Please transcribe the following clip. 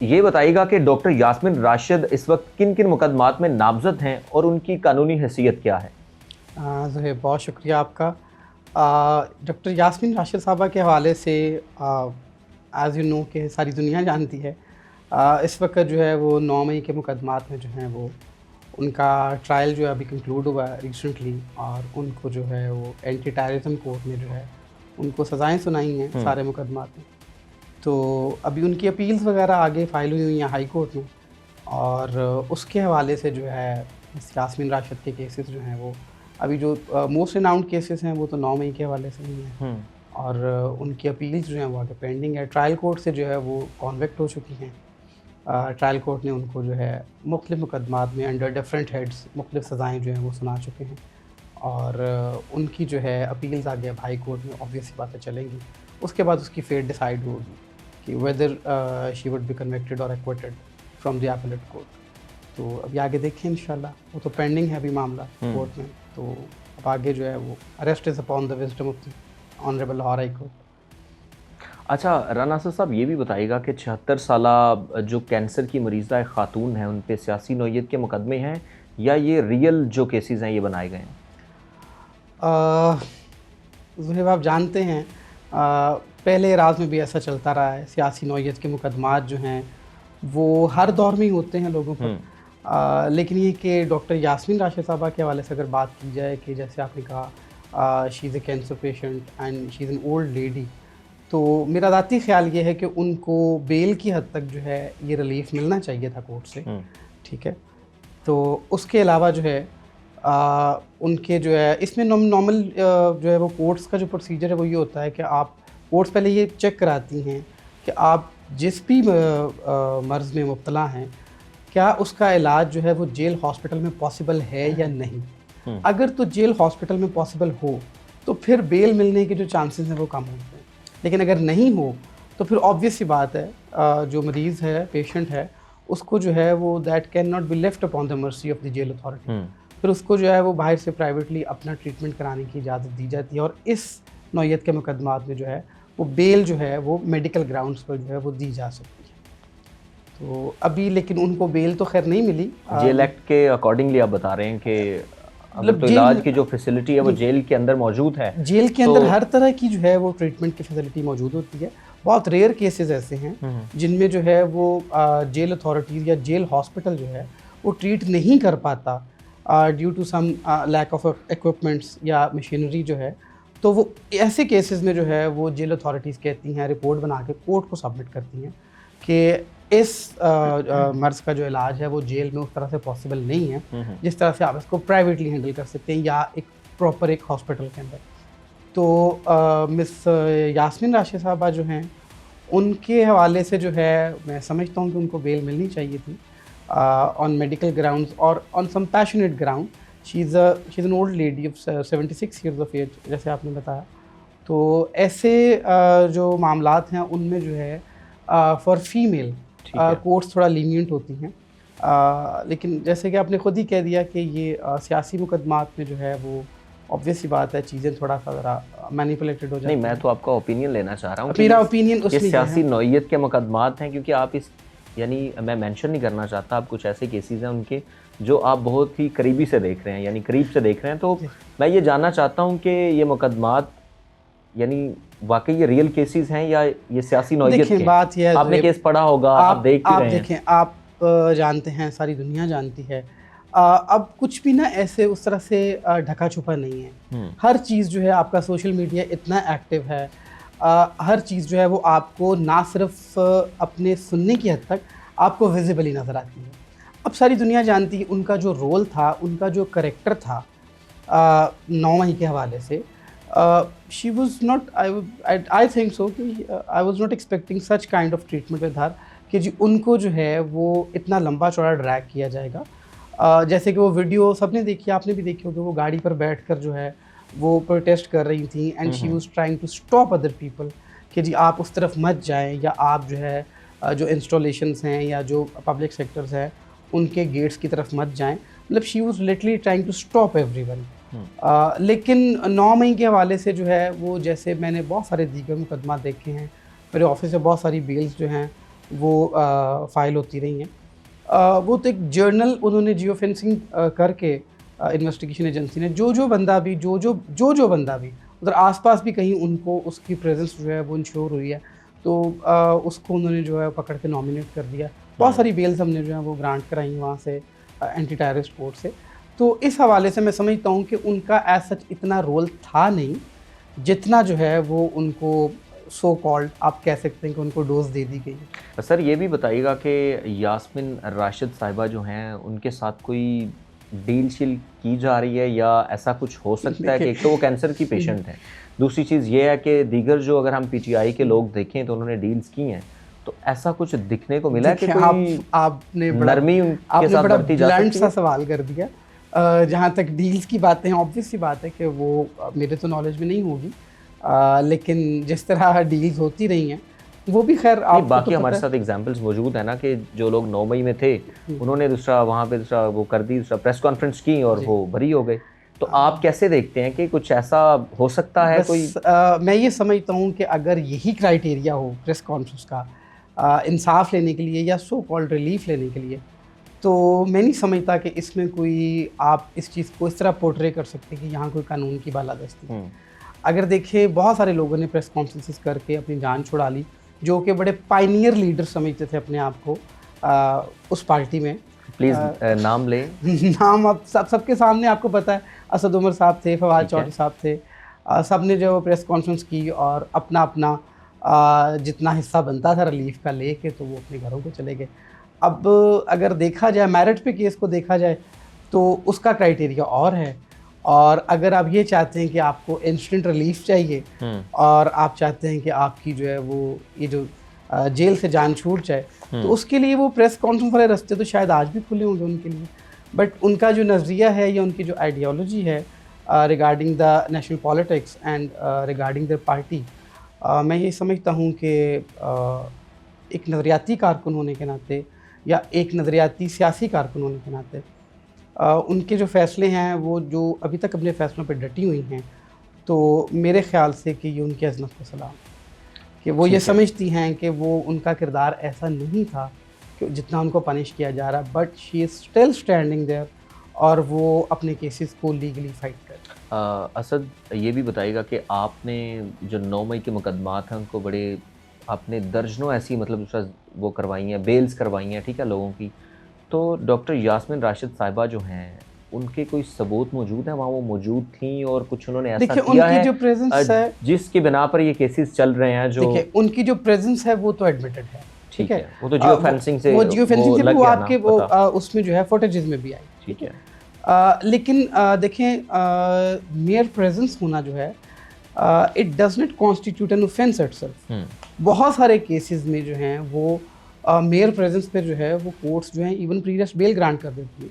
ये बताइएगा कि डॉक्टर यास्मीन राशिद इस वक्त किन किन मुकदमात में नामजद हैं और उनकी कानूनी हैसियत क्या है? ज़ुहैब, बहुत शुक्रिया आपका। डॉक्टर यास्मीन राशिद साहबा के हवाले से एज़ यू नो कि सारी दुनिया जानती है। इस वक्त जो है वो 9 मई के मुकदमात में जो हैं वो उनका ट्रायल जो है अभी कंक्लूड हुआ है रिसेंटली, और उनको जो है वो एंटी टेररिज्म कोर्ट में जो है उनको सज़ाएँ सुनाई हैं हुँ। सारे मुकदमात में। तो अभी उनकी अपील्स वगैरह आगे फ़ाइल हुई हुई हैं हाई कोर्ट में, और उसके हवाले से जो है इस यास्मीन राशिद के केसेस जो हैं वो अभी जो मोस्ट रिनाउंड केसेस हैं वो तो 9 मई के हवाले से ही हैं, हुँ। और उनकी अपील्स जो हैं वो आगे पेंडिंग है। ट्रायल कोर्ट से जो है वो कॉन्विक्ट हो चुकी हैं। ट्रायल कोर्ट ने उनको जो है मुख्तलिफ़ मुकदमात में अंडर डिफरेंट हेड्स मुख्तलिफ़ सज़ाएँ जो हैं वो सुना चुके हैं, और उनकी जो है अपील्स आगे अब हाई कोर्ट में ऑब्वियस सी बातें चलेंगी। उसके बाद उसकी फेट डिसाइड होगी कि whether she would be convicted और acquitted from the appellate court. तो अभी आगे देखें इंशाल्लाह, वो तो पेंडिंग है अभी मामला कोर्ट में। तो अब आगे जो है वो arrest is upon the wisdom of the honourable Lahore high court. अच्छा, राना असद साहब ये भी बताइएगा कि 76 साला जो कैंसर की मरीज़ा एक ख़ातून हैं, उन पे सियासी नौइयत के मुकदमे हैं या ये रियल जो केसेज़ हैं ये बनाए गए हैं? ज़ुहैब, आप जानते हैं पहले राज में भी ऐसा चलता रहा है। सियासी नौइयत के मुकदमात जो हैं वो हर दौर में ही होते हैं लोगों पर। हुँ। लेकिन ये कि डॉक्टर यास्मीन राशिद साहबा के हवाले से अगर बात की जाए कि जैसे आपने कहा she is a cancer patient and she is an old lady, तो मेरा ज़ाती ख़्याल ये है कि उनको बेल की हद तक जो है ये रिलीफ़ मिलना चाहिए था कोर्ट से। हुँ। ठीक है? तो उसके अलावा जो है उनके जो है इसमें नॉर्मल जो है वो कोर्ट्स का जो प्रोसीजर है वो ये होता है कि आप कोर्ट्स पहले ये चेक कराती हैं कि आप जिस भी मर्ज़ में मुब्तला हैं, क्या उसका इलाज जो है वो जेल हॉस्पिटल में पॉसिबल है या नहीं। हुँ। अगर तो जेल हॉस्पिटल में पॉसिबल हो तो फिर बेल मिलने के जो चांसेस हैं वो कम होते हैं। लेकिन अगर नहीं हो तो फिर ऑब्वियस सी बात है, जो मरीज़ है, पेशेंट है, उसको जो है वो that can not be left upon the mercy of the jail authority. हुँ। फिर उसको जो है वो बाहर से प्राइवेटली अपना ट्रीटमेंट कराने की इजाज़त दी जाती है, और इस नौइयत के मुकदमात में जो है वो बेल जो है वो मेडिकल ग्राउंड्स पर जो है वो दी जा सकती है। तो अभी लेकिन उनको बेल तो खैर नहीं मिली। जेल एक्ट के अकॉर्डिंगली आप बता रहे हैं कि अगर मतलब तो इलाज जेल की जो फैसिलिटी है वो जी, जेल के अंदर मौजूद है, जेल के तो अंदर हर तरह की जो है वो ट्रीटमेंट की फैसिलिटी मौजूद होती है। बहुत रेयर केसेस ऐसे हैं हुँ। जिनमें जो है वो जेल अथॉरिटीज़ या जेल हॉस्पिटल जो है वो ट्रीट नहीं कर पाता due to some lack of equipments या मशीनरी जो है। तो वो ऐसे केसेस में जो है वो जेल अथॉरिटीज़ कहती हैं, रिपोर्ट बना के कोर्ट को सबमिट करती हैं कि इस मर्ज़ का जो इलाज है वो जेल में उस तरह से पॉसिबल नहीं है हुँ। हुँ। जिस तरह से आप इसको प्राइवेटली हैंडल कर सकते हैं या एक प्रॉपर एक हॉस्पिटल के अंदर। तो मिस यास्मीन राशिद साहबा जो हैं उनके हवाले से जो है मैं समझता हूँ कि उनको बेल मिलनी चाहिए थी ऑन मेडिकल ग्राउंड्स और on some passionate ground. She is an old lady of 76 years of age, जैसे आपने बताया। तो ऐसे जो मामलात हैं उनमें जो है फॉर फीमेल ठीक है। कोर्ट्स थोड़ा लीनियंट होती हैं। लेकिन जैसे कि आपने खुद ही कह दिया कि ये सियासी मुकदमात में जो है वो ऑब्वियस सी बात है, चीज़ें थोड़ा सा ज़रा मैनिपुलेटेड हो नहीं, जाती मैं हैं। तो आपका ओपिनियन लेना चाह रहा हूँ कि मेरा ओपिनियन ये उसमें ये है। सियासी नौइयत के मुकदमात हैं, क्योंकि आप इस यानी मैं मेंशन नहीं करना चाहता, आप कुछ ऐसे केसेज़ हैं उनके जो आप बहुत ही करीबी से देख रहे हैं, यानी करीब से देख रहे हैं। तो जी। मैं ये जानना चाहता हूँ कि ये मुकदमात यानी वाक़ई ये रियल केसेज़ हैं या ये सियासी नौइयत देखें, के हैं? बात ये है आपने ज़ुहैब, केस पढ़ा होगा, आप देख भी आप रहे हैं। देखें, आप जानते हैं, सारी दुनिया जानती है। अब कुछ भी ना ऐसे उस तरह से ढका-छुपा नहीं है। हुँ। हर चीज़ जो है आपका सोशल मीडिया इतना एक्टिव है, हर चीज़ जो है वो आपको ना सिर्फ़ अपने सुनने की हद तक आपको विज़िबली नज़र आती है। अब सारी दुनिया जानती है उनका जो रोल था, उनका जो करैक्टर था 9 मई के हवाले से, she was not I think so कि I was not expecting such kind of treatment with her कि जी उनको जो है वो इतना लंबा चौड़ा ड्रैग किया जाएगा। जैसे कि वो वीडियो सबने देखी, आपने भी देखी होगी, वो गाड़ी पर बैठकर जो है वो प्रोटेस्ट कर रही थी and hmm. She hmm. Was trying to stop other people कि जी आप उस तरफ मत जाएँ, या आप जो है जो इंस्टॉलेशंस हैं या जो पब्लिक सेक्टर्स हैं उनके गेट्स की तरफ मत जाएँ। मतलब she was literally trying to stop everyone. हुँ। लेकिन 9 मई के हवाले से जो है वो, जैसे मैंने बहुत सारे दीगर मुकदमा देखे हैं, मेरे ऑफिस से बहुत सारी बेल्स जो हैं वो फाइल होती रही हैं। वो तो एक जर्नल उन्होंने जियो फेंसिंग करके इन्वेस्टिगेशन एजेंसी ने जो बंदा भी बंदा भी उधर आसपास भी कहीं उनको उसकी प्रेजेंस जो है वो इंश्योर हुई है, तो उसको उन्होंने जो है पकड़ के नॉमिनेट कर दिया। बहुत सारी बेल्स हमने जो है वो ग्रांट कराई वहाँ से एंटी टेररिस्ट कोर्ट से। तो इस हवाले से मैं समझता हूँ कि उनका एज सच इतना रोल था नहीं, जितना जो है वो उनको सो कॉल्ड आप कह सकते हैं कि उनको डोज दे दी गई। सर ये भी बताइएगा कि यास्मिन राशिद साहिबा जो हैं उनके साथ कोई डील शील की जा रही है, या ऐसा कुछ हो सकता है कि एक तो वो कैंसर की पेशेंट हैं, दूसरी चीज़ ये है कि दीगर जो अगर हम पीटीआई के लोग देखें तो उन्होंने डील्स की हैं, तो ऐसा कुछ दिखने को मिला है कि कोई आपने बड़ा नरमी उनके साथ बरती जा ब्लंट सकती सा है? सवाल कर दिया। जहाँ तक डील्स की बातें हैं, ऑब्वियस सी बात है कि वो मेरे तो नॉलेज में नहीं होगी, लेकिन जिस तरह डील्स होती रही हैं वो भी खैर नहीं, आपको बाकी तो हमारे पता है। साथ एग्जांपल्स मौजूद है ना कि जो लोग 9 मई में थे उन्होंने दूसरा वहाँ पे दूसरा वो कर दी, दूसरा प्रेस कॉन्फ्रेंस की और जी। वो बरी हो गए। तो आप कैसे देखते हैं कि कुछ ऐसा हो सकता है कोई? बस मैं ये समझता हूँ कि अगर यही क्राइटेरिया हो प्रेस कॉन्फ्रेंस का इंसाफ लेने के लिए या सो कॉल्ड रिलीफ लेने के लिए, तो मैं नहीं समझता कि इसमें कोई आप इस चीज़ को इस तरह पोर्ट्रे कर सकते कि यहाँ कोई कानून की बालादस्ती है। अगर देखें बहुत सारे लोगों ने प्रेस कॉन्फ्रेंसेस करके अपनी जान छुड़ा ली, जो कि बड़े पायनियर लीडर समझते थे अपने आप को उस पार्टी में। प्लीज़ नाम लें। नाम अब सबके सामने आपको पता है, असद उमर साहब थे, फवाद ठीक है। चौधरी साहब थे। सब ने जो प्रेस कॉन्फ्रेंस की और अपना अपना जितना हिस्सा बनता था रिलीफ का लेके तो वो अपने घरों को चले गए। अब अगर देखा जाए मेरिट पे केस को देखा जाए तो उसका क्राइटेरिया और है, और अगर आप ये चाहते हैं कि आपको इंस्टेंट रिलीफ चाहिए और आप चाहते हैं कि आपकी जो है वो ये जो जेल से जान छूट जाए, तो उसके लिए वो प्रेस कॉन्फ्रेंस वाले रास्ते तो शायद आज भी खुले होंगे उनके लिए। बट उनका जो नज़रिया है या उनकी जो आइडियोलॉजी है regarding the national politics and regarding the party, मैं ये समझता हूँ कि एक नज़रियाती कारकुन होने के नाते या एक नज़रियाती सियासी कारकुन होने के नाते उनके जो फ़ैसले हैं वो जो अभी तक अपने फ़ैसलों पे डटी हुई हैं, तो मेरे ख़्याल से कि ये उनकी अज़मत को सलाम कि वो ये समझती हैं कि वो उनका किरदार ऐसा नहीं था कि जितना उनको पनिश किया जा रहा, but she is still standing there और वो अपने केसेस को लीगली फाइट कर। असद ये भी बताइएगा कि आपने जो 9 मई के मुकदमात हैं उनको बड़े आपने दर्जनों ऐसी मतलब दूसरा वो करवाई हैं, बेल्स करवाई हैं, ठीक है, लोगों की। तो डॉक्टर यास्मिन राशिद साहिबा जो हैं उनके कोई सबूत मौजूद हैं, वहाँ वो मौजूद थी और कुछ उन्होंने ऐसा देखिए किया उनकी है जो प्रेजेंस है, जिसकी बिना पर ये केसेस चल रहे हैं जो? देखिए उनकी जो प्रेजेंस है वो तो एडमिटेड है, ठीक है। वो तो जियो फेंसिंग से वो जियो फेंसिंग से लग वो गया ना आपके वो पता। उसमें जो है फुटेजेस में भी आई, ठीक है। लेकिन देखें मेयर प्रेजेंस होना जो है it does not constitute an offence itself. बहुत सारे केसेस में जो हैं वो मेयर प्रेजेंस पे जो है वो कोर्ट्स जो हैं even pre arrest bell grant कर देती है।